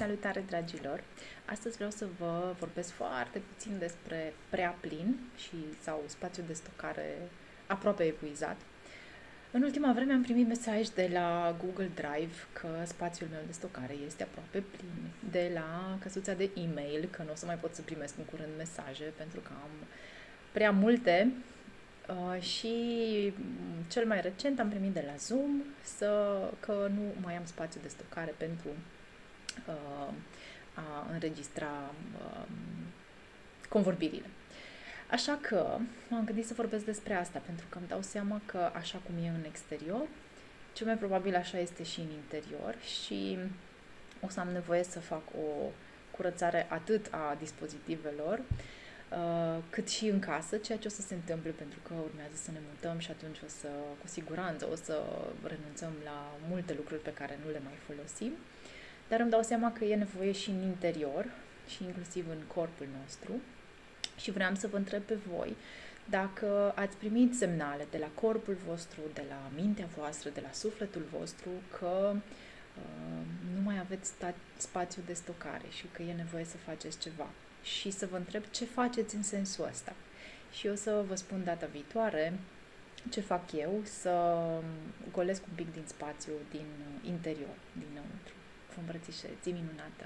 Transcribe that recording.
Salutare, dragilor! Astăzi vreau să vă vorbesc foarte puțin despre prea plin sau spațiu de stocare aproape epuizat. În ultima vreme am primit mesaj de la Google Drive că spațiul meu de stocare este aproape plin, de la căsuța de e-mail că nu o să mai pot să primesc în curând mesaje pentru că am prea multe. Și cel mai recent am primit de la Zoom că nu mai am spațiu de stocare pentru a înregistra convorbirile. Așa că m-am gândit să vorbesc despre asta, pentru că îmi dau seama că așa cum e în exterior, cel mai probabil așa este și în interior și o să am nevoie să fac o curățare atât a dispozitivelor, cât și în casă, ceea ce o să se întâmple pentru că urmează să ne mutăm și atunci cu siguranță o să renunțăm la multe lucruri pe care nu le mai folosim. Dar îmi dau seama că e nevoie și în interior și inclusiv în corpul nostru și vreau să vă întreb pe voi dacă ați primit semnale de la corpul vostru, de la mintea voastră, de la sufletul vostru că nu mai aveți spațiu de stocare și că e nevoie să faceți ceva. Și să vă întreb ce faceți în sensul ăsta. Și eu să vă spun data viitoare ce fac eu, să golesc un pic din spațiu din interior, dinăuntru. Vă îmbrățișez, zi minunată!